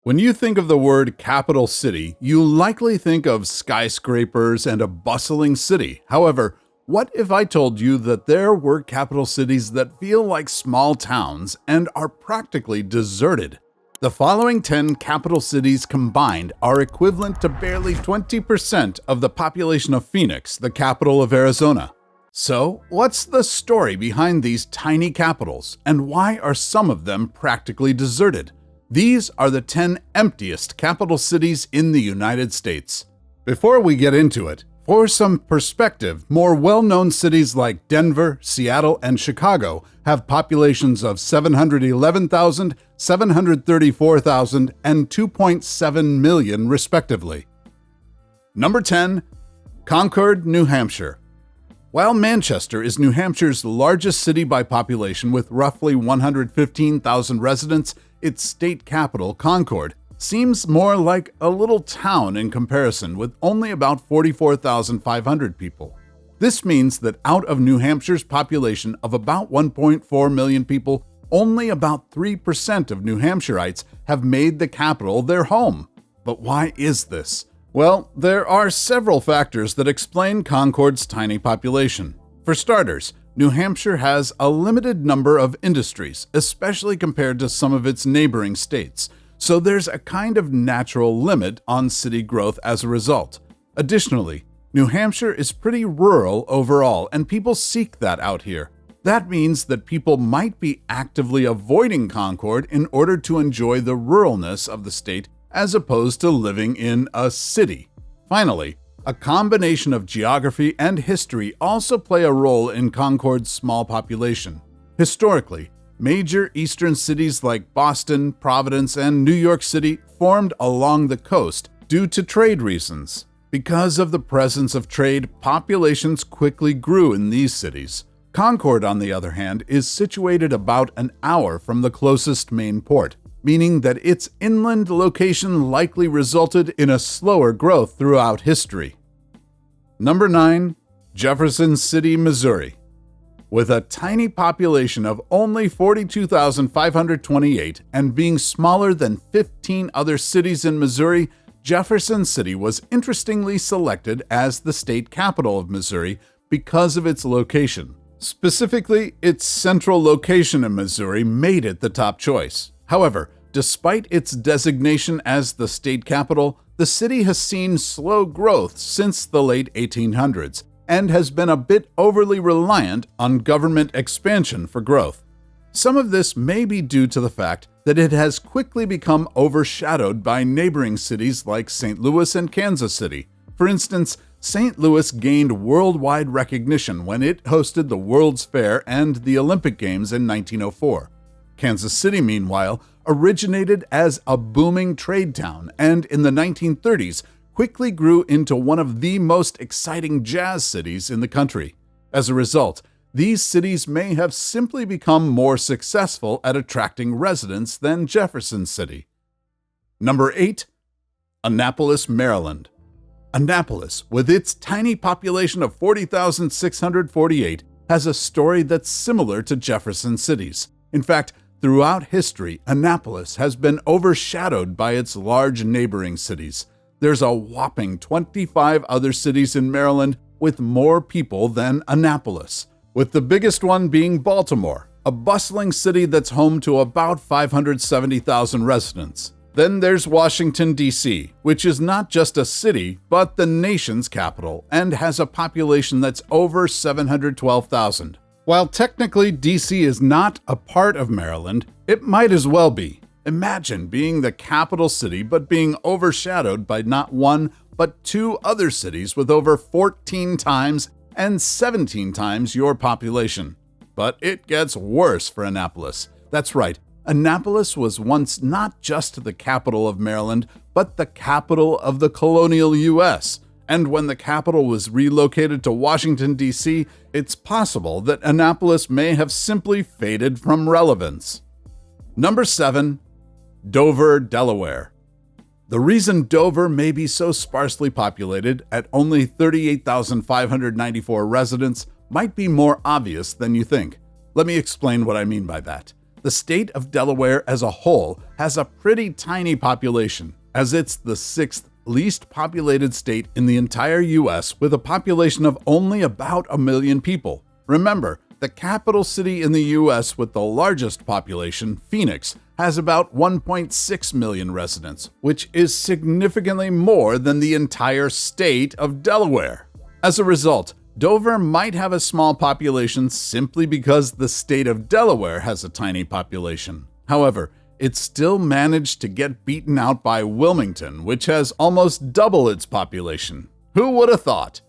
When you think of the word capital city, you likely think of skyscrapers and a bustling city. However, what if I told you that there were capital cities that feel like small towns and are practically deserted? The following 10 capital cities combined are equivalent to barely 20% of the population of Phoenix, the capital of Arizona. So, what's the story behind these tiny capitals, and why are some of them practically deserted? These are the 10 emptiest capital cities in the United States. Before we get into it, for some perspective, more well-known cities like Denver, Seattle, and Chicago have populations of 711,000, 734,000, and 2.7 million respectively. Number 10. Concord, New Hampshire. While Manchester is New Hampshire's largest city by population with roughly 115,000 residents, its state capital, Concord, seems more like a little town in comparison, with only about 44,500 people. This means that out of New Hampshire's population of about 1.4 million people, only about 3% of New Hampshirites have made the capital their home. But why is this? Well, there are several factors that explain Concord's tiny population. For starters, New Hampshire has a limited number of industries, especially compared to some of its neighboring states, so there's a kind of natural limit on city growth as a result. Additionally, New Hampshire is pretty rural overall, and people seek that out here. That means that people might be actively avoiding Concord in order to enjoy the ruralness of the state as opposed to living in a city. Finally, a combination of geography and history also play a role in Concord's small population. Historically, major eastern cities like Boston, Providence, and New York City formed along the coast due to trade reasons. Because of the presence of trade, populations quickly grew in these cities. Concord, on the other hand, is situated about an hour from the closest main port, meaning that its inland location likely resulted in a slower growth throughout history. Number 9. Jefferson City, Missouri. With a tiny population of only 42,528 and being smaller than 15 other cities in Missouri, Jefferson City was interestingly selected as the state capital of Missouri because of its location. Specifically, its central location in Missouri made it the top choice. However, despite its designation as the state capital, the city has seen slow growth since the late 1800s and has been a bit overly reliant on government expansion for growth. Some of this may be due to the fact that it has quickly become overshadowed by neighboring cities like St. Louis and Kansas City. For instance, St. Louis gained worldwide recognition when it hosted the World's Fair and the Olympic Games in 1904. Kansas City, meanwhile, originated as a booming trade town and in the 1930s quickly grew into one of the most exciting jazz cities in the country. As a result, these cities may have simply become more successful at attracting residents than Jefferson City. Number 8. Annapolis, Maryland. Annapolis, with its tiny population of 40,648, has a story that's similar to Jefferson City's. In fact, throughout history, Annapolis has been overshadowed by its large neighboring cities. There's a whopping 25 other cities in Maryland with more people than Annapolis, with the biggest one being Baltimore, a bustling city that's home to about 570,000 residents. Then there's Washington, D.C., which is not just a city, but the nation's capital, and has a population that's over 712,000. While technically D.C. is not a part of Maryland, it might as well be. Imagine being the capital city but being overshadowed by not one, but two other cities with over 14 times and 17 times your population. But it gets worse for Annapolis. That's right, Annapolis was once not just the capital of Maryland, but the capital of the colonial U.S., and when the capital was relocated to Washington, D.C., it's possible that Annapolis may have simply faded from relevance. Number 7. Dover, Delaware. The reason Dover may be so sparsely populated at only 38,594 residents might be more obvious than you think. Let me explain what I mean by that. the state of Delaware as a whole has a pretty tiny population, as it's the sixth least populated state in the entire US with a population of only about 1 million people. Remember, the capital city in the US with the largest population, Phoenix, has about 1.6 million residents, which is significantly more than the entire state of Delaware. As a result, Dover might have a small population simply because the state of Delaware has a tiny population. However, it still managed to get beaten out by Wilmington, which has almost double its population. Who would have thought?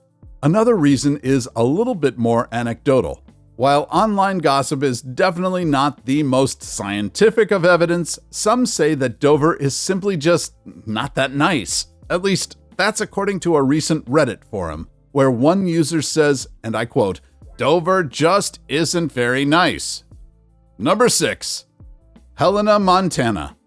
Another reason is a little bit more anecdotal. While online gossip is definitely not the most scientific of evidence, some say that Dover is simply just not that nice. At least, that's according to a recent Reddit forum, where one user says, and I quote, "Dover just isn't very nice." Number 6. Helena, Montana.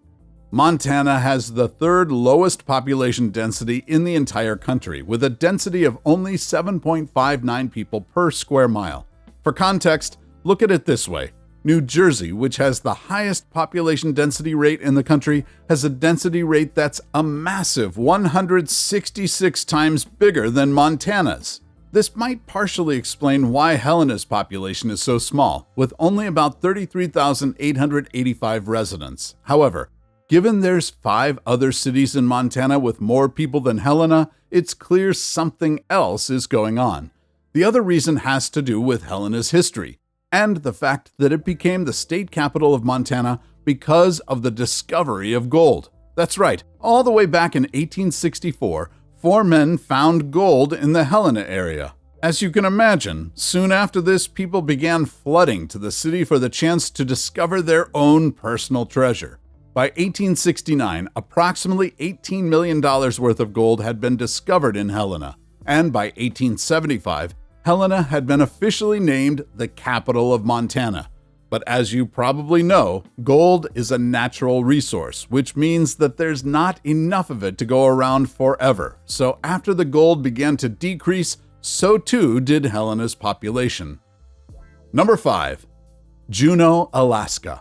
Montana has the third lowest population density in the entire country, with a density of only 7.59 people per square mile. For context, look at it this way. New Jersey, which has the highest population density rate in the country, has a density rate that's a massive 166 times bigger than Montana's. This might partially explain why Helena's population is so small, with only about 33,885 residents. However, given there's 5 other cities in Montana with more people than Helena, it's clear something else is going on. The other reason has to do with Helena's history, and the fact that it became the state capital of Montana because of the discovery of gold. That's right, all the way back in 1864, 4 men found gold in the Helena area. As you can imagine, soon after this, people began flooding to the city for the chance to discover their own personal treasure. By 1869, approximately $18 million worth of gold had been discovered in Helena, and by 1875, Helena had been officially named the capital of Montana. But as you probably know, gold is a natural resource, which means that there's not enough of it to go around forever. So after the gold began to decrease, so too did Helena's population. Number 5. Juneau, Alaska.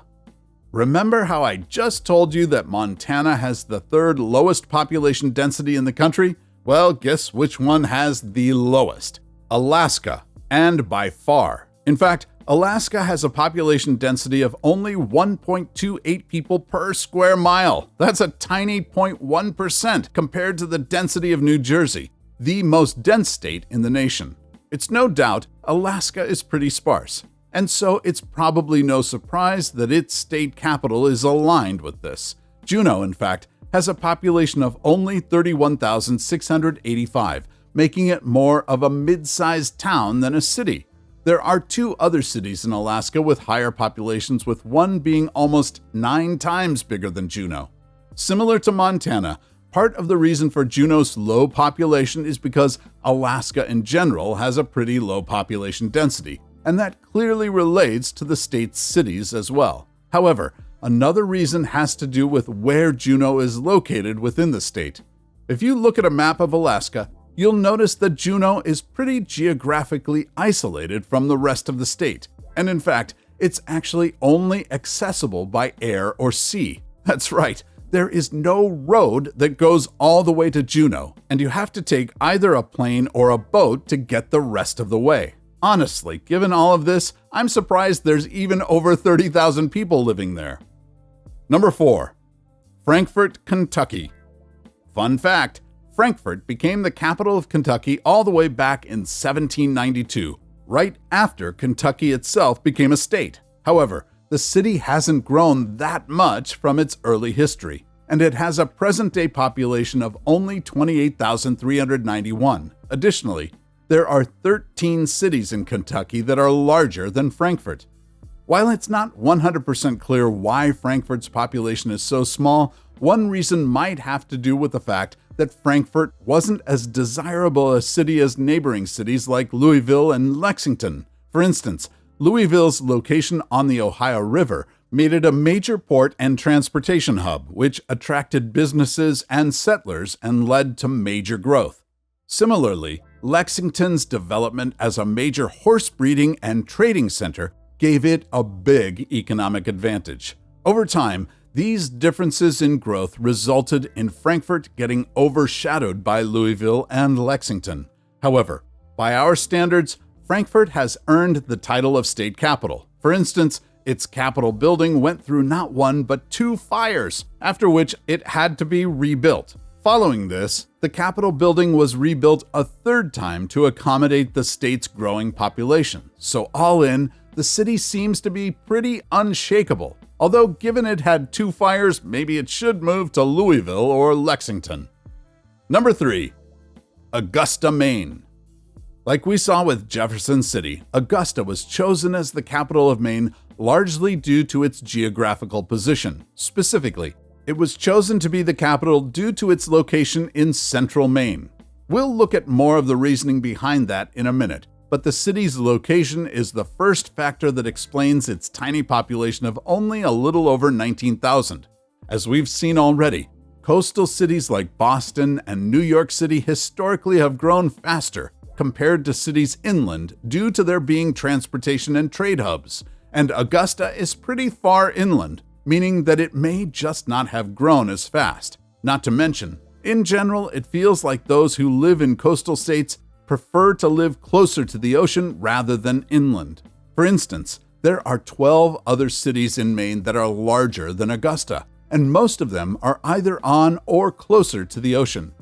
Remember how I just told you that Montana has the third lowest population density in the country? Well, guess which one has the lowest? Alaska, and by far. In fact, Alaska has a population density of only 1.28 people per square mile. That's a tiny 0.1% compared to the density of New Jersey, the most dense state in the nation. It's no doubt Alaska is pretty sparse, and so it's probably no surprise that its state capital is aligned with this. Juneau, in fact, has a population of only 31,685, making it more of a mid-sized town than a city. There are 2 other cities in Alaska with higher populations, with one being almost 9 times bigger than Juneau. Similar to Montana, part of the reason for Juneau's low population is because Alaska in general has a pretty low population density, and that clearly relates to the state's cities as well. However, another reason has to do with where Juneau is located within the state. If you look at a map of Alaska, you'll notice that Juneau is pretty geographically isolated from the rest of the state. And in fact, it's actually only accessible by air or sea. That's right, there is no road that goes all the way to Juneau, and you have to take either a plane or a boat to get the rest of the way. Honestly, given all of this, I'm surprised there's even over 30,000 people living there. Number 4. Frankfort, Kentucky. Fun fact, Frankfort became the capital of Kentucky all the way back in 1792, right after Kentucky itself became a state. However, the city hasn't grown that much from its early history, and it has a present-day population of only 28,391. Additionally, there are 13 cities in Kentucky that are larger than Frankfort. While it's not 100% clear why Frankfort's population is so small, one reason might have to do with the fact that Frankfort wasn't as desirable a city as neighboring cities like Louisville and Lexington. For instance, Louisville's location on the Ohio River made it a major port and transportation hub, which attracted businesses and settlers and led to major growth. Similarly, Lexington's development as a major horse breeding and trading center gave it a big economic advantage. Over time, these differences in growth resulted in Frankfurt getting overshadowed by Louisville and Lexington. However, by our standards, Frankfurt has earned the title of state capital. For instance, its Capitol building went through not one but 2 fires, after which it had to be rebuilt. Following this, the Capitol building was rebuilt a 3rd time to accommodate the state's growing population. So all in, the city seems to be pretty unshakable. Although given it had 2 fires, maybe it should move to Louisville or Lexington. Number 3. Augusta, Maine. Like we saw with Jefferson City, Augusta was chosen as the capital of Maine largely due to its geographical position. Specifically, it was chosen to be the capital due to its location in central Maine. We'll look at more of the reasoning behind that in a minute, but the city's location is the first factor that explains its tiny population of only a little over 19,000. As we've seen already, coastal cities like Boston and New York City historically have grown faster compared to cities inland due to there being transportation and trade hubs, and Augusta is pretty far inland, meaning that it may just not have grown as fast. Not to mention, in general, it feels like those who live in coastal states prefer to live closer to the ocean rather than inland. For instance, there are 12 other cities in Maine that are larger than Augusta, and most of them are either on or closer to the ocean.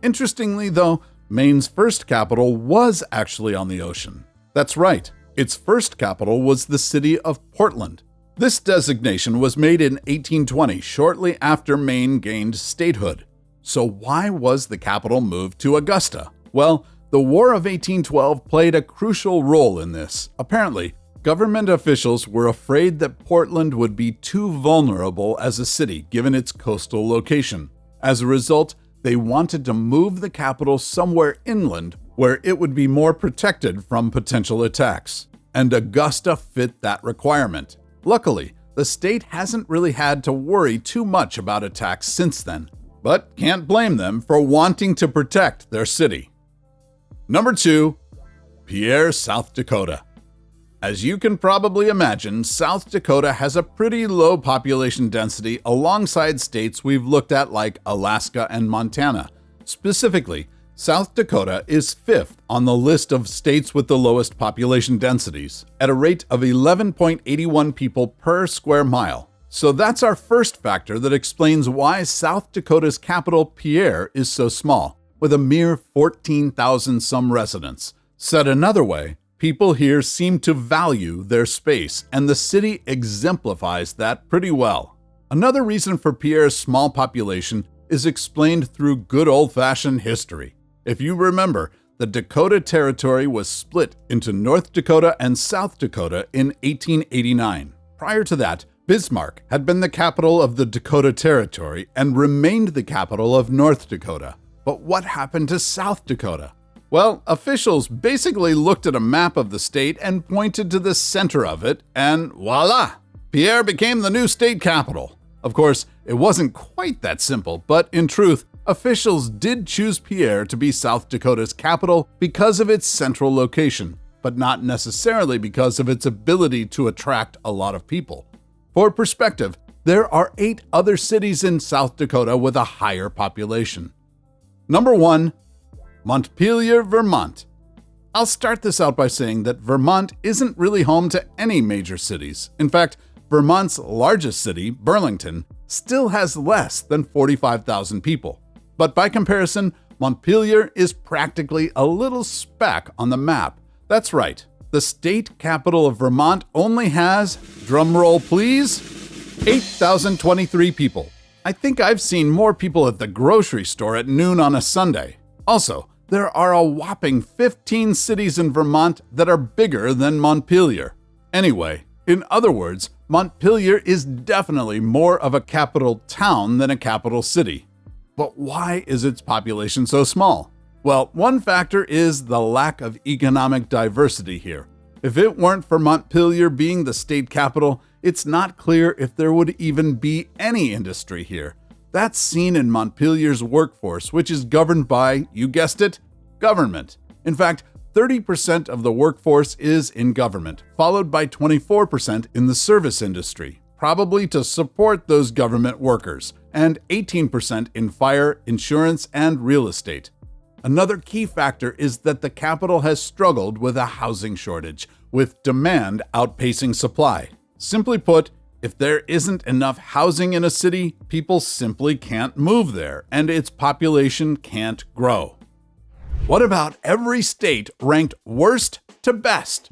Interestingly, though, Maine's first capital was actually on the ocean. That's right, its first capital was the city of Portland. This designation was made in 1820, shortly after Maine gained statehood. So why was the capital moved to Augusta? Well, the War of 1812 played a crucial role in this. Apparently, government officials were afraid that Portland would be too vulnerable as a city given its coastal location. As a result, they wanted to move the capital somewhere inland where it would be more protected from potential attacks. And Augusta fit that requirement. Luckily, the state hasn't really had to worry too much about attacks since then, but can't blame them for wanting to protect their city. Number 2. Pierre, South Dakota. As you can probably imagine, South Dakota has a pretty low population density alongside states we've looked at like Alaska and Montana. Specifically, South Dakota is 5th on the list of states with the lowest population densities, at a rate of 11.81 people per square mile. So that's our first factor that explains why South Dakota's capital, Pierre, is so small, with a mere 14,000 some residents. Said another way, people here seem to value their space, and the city exemplifies that pretty well. Another reason for Pierre's small population is explained through good old-fashioned history. If you remember, the Dakota Territory was split into North Dakota and South Dakota in 1889. Prior to that, Bismarck had been the capital of the Dakota Territory and remained the capital of North Dakota. But what happened to South Dakota? Well, officials basically looked at a map of the state and pointed to the center of it, and voila! Pierre became the new state capital. Of course, it wasn't quite that simple, but in truth, officials did choose Pierre to be South Dakota's capital because of its central location, but not necessarily because of its ability to attract a lot of people. For perspective, there are 8 other cities in South Dakota with a higher population. Number 1. Montpelier, Vermont. I'll start this out by saying that Vermont isn't really home to any major cities. In fact, Vermont's largest city, Burlington, still has less than 45,000 people. But by comparison, Montpelier is practically a little speck on the map. That's right, the state capital of Vermont only has, drumroll please, 8,023 people. I think I've seen more people at the grocery store at noon on a Sunday. Also, there are a whopping 15 cities in Vermont that are bigger than Montpelier. Anyway, in other words, Montpelier is definitely more of a capital town than a capital city. But why is its population so small? Well, one factor is the lack of economic diversity here. If it weren't for Montpelier being the state capital, it's not clear if there would even be any industry here. That's seen in Montpelier's workforce, which is governed by, you guessed it, government. In fact, 30% of the workforce is in government, followed by 24% in the service industry, probably to support those government workers, and 18% in fire, insurance, and real estate. Another key factor is that the capital has struggled with a housing shortage, with demand outpacing supply. Simply put, if there isn't enough housing in a city, people simply can't move there, and its population can't grow. What about every state ranked worst to best?